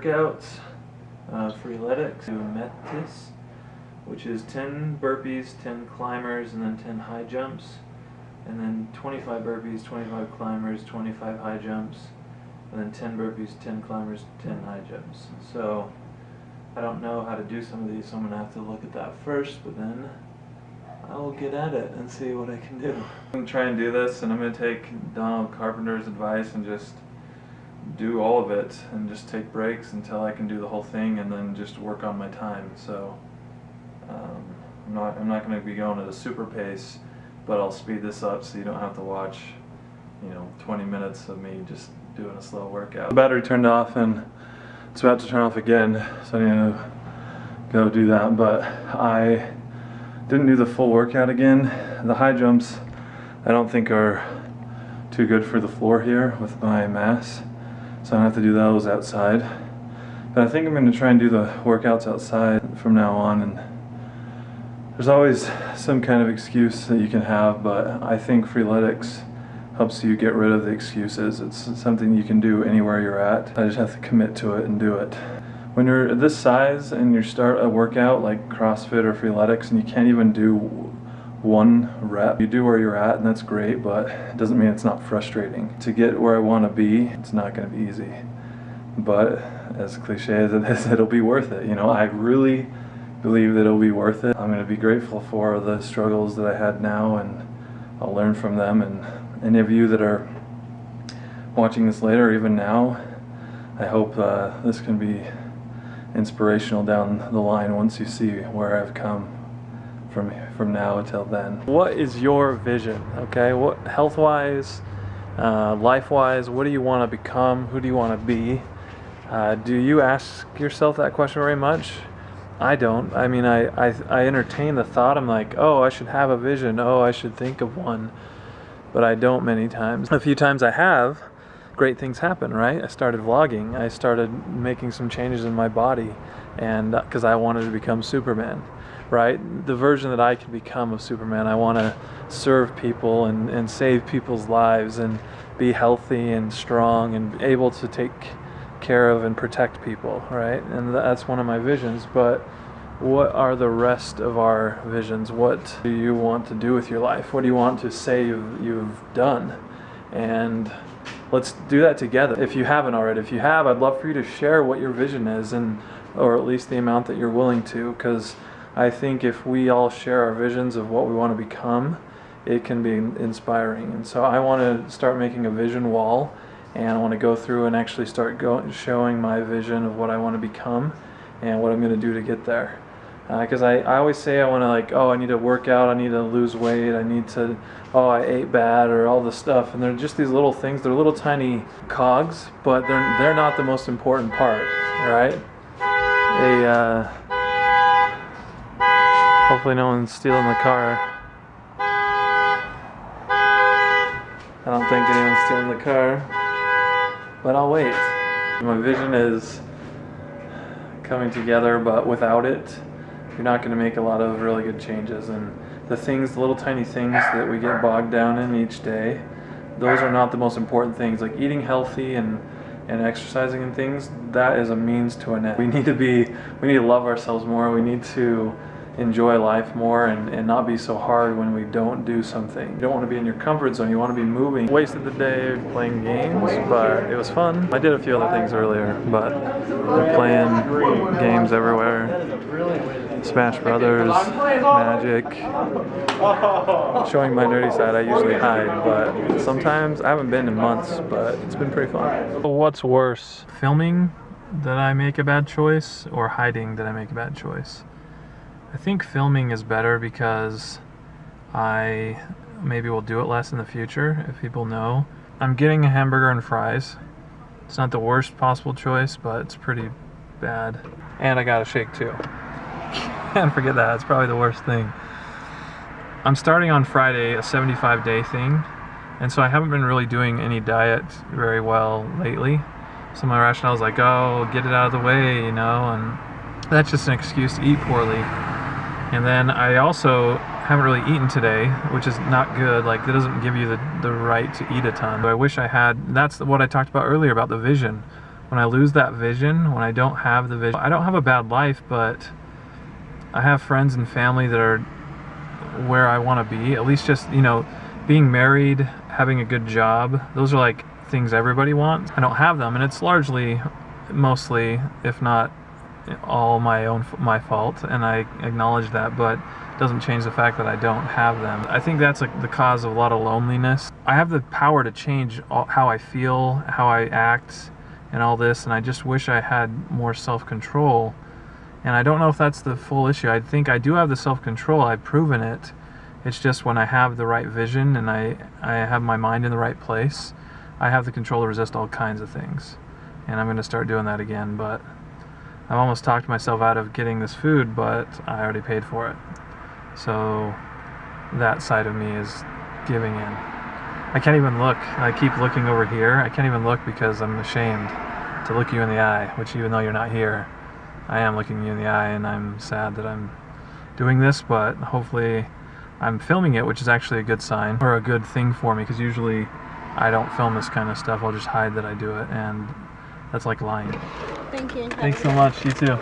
workouts, Freeletics, Metis, which is 10 burpees, 10 climbers, and then 10 high jumps, and then 25 burpees, 25 climbers, 25 high jumps, and then 10 burpees, 10 climbers, 10 high jumps. So I don't know how to do some of these, so I'm going to have to look at that first, but then I'll get at it and see what I can do. I'm going to try and do this, and I'm going to take Donald Carpenter's advice and just do all of it and just take breaks until I can do the whole thing, and then just work on my time. So I'm not going to be going at a super pace, but I'll speed this up so you don't have to watch 20 minutes of me just doing a slow workout. The battery turned off and it's about to turn off again, so I need to go do that, but I didn't do the full workout again. The high jumps I don't think are too good for the floor here with my mass, so I have to do those outside. But I think I'm going to try and do the workouts outside from now on, and there's always some kind of excuse that you can have, but I think Freeletics helps you get rid of the excuses. It's something you can do anywhere you're at. I just have to commit to it and do it. When you're this size and you start a workout like CrossFit or Freeletics and you can't even do one rep, you do where you're at, and that's great, but it doesn't mean it's not frustrating. To get where I want to be, it's not going to be easy. But as cliche as it is, it'll be worth it. I really believe that it'll be worth it. I'm going to be grateful for the struggles that I had now, and I'll learn from them. And any of you that are watching this later, even now, I hope this can be inspirational down the line once you see where I've come from now until then. What is your vision? Okay, what health-wise, life-wise, what do you want to become? Who do you want to be? Do you ask yourself that question very much? I don't. I mean, I entertain the thought. I'm like, oh, I should have a vision. Oh, I should think of one. But I don't many times. A few times I have, great things happen, right? I started vlogging. I started making some changes in my body, and because I wanted to become Superman, right? The version that I can become of Superman. I want to serve people and save people's lives and be healthy and strong and able to take care of and protect people, right? And that's one of my visions. But what are the rest of our visions? What do you want to do with your life? What do you want to say you've done? And let's do that together. If you haven't already, if you have, I'd love for you to share what your vision is, or at least the amount that you're willing to, because I think if we all share our visions of what we want to become, it can be inspiring. And so I want to start making a vision wall, and I want to go through and actually start showing my vision of what I want to become and what I'm going to do to get there. Because I always say I want to, I need to work out, I need to lose weight, I need to, I ate bad, or all this stuff. And they're just these little things. They're little tiny cogs, but they're not the most important part, right? Hopefully no one's stealing the car. I don't think anyone's stealing the car, but I'll wait. My vision is coming together, but without it, you're not going to make a lot of really good changes. And the little tiny things that we get bogged down in each day, those are not the most important things. Like eating healthy and exercising and things, that is a means to an end. We need to love ourselves more. We need to enjoy life more and not be so hard when we don't do something. You don't want to be in your comfort zone. You want to be moving. Wasted the day playing games, but it was fun. I did a few other things earlier, but we're playing games everywhere. Smash Brothers, Magic. Showing my nerdy side, I usually hide, but sometimes, I haven't been in months, but it's been pretty fun. What's worse, filming that I make a bad choice, or hiding that I make a bad choice? I think filming is better because I maybe will do it less in the future if people know. I'm getting a hamburger and fries. It's not the worst possible choice, but it's pretty bad. And I got a shake too. Can't forget that, it's probably the worst thing. I'm starting on Friday a 75-day thing, and so I haven't been really doing any diet very well lately. So my rationale is like, oh, get it out of the way, and that's just an excuse to eat poorly. And then I also haven't really eaten today, which is not good. Like, that doesn't give you the right to eat a ton. But I wish I had. That's what I talked about earlier about the vision. when I lose that vision, when I don't have the vision, I don't have a bad life, but I have friends and family that are where I want to be. At least just, you know, being married, having a good job, those are like things everybody wants. I don't have them, and it's largely, mostly, if not all my fault, and I acknowledge that, but it doesn't change the fact that I don't have them. I think that's the cause of a lot of loneliness. I have the power to change how I feel, how I act, and all this, and I just wish I had more self-control. And I don't know if that's the full issue. I think I do have the self-control. I've proven it. It's just when I have the right vision and I have my mind in the right place, I have the control to resist all kinds of things. And I'm going to start doing that again, but I've almost talked myself out of getting this food, but I already paid for it. So that side of me is giving in. I can't even look. I keep looking over here. I can't even look because I'm ashamed to look you in the eye, which even though you're not here, I am looking you in the eye, and I'm sad that I'm doing this, but hopefully I'm filming it, which is actually a good sign, or a good thing for me, because usually I don't film this kind of stuff. I'll just hide that I do it, and that's like lying. Thank you. Thanks so much. You too.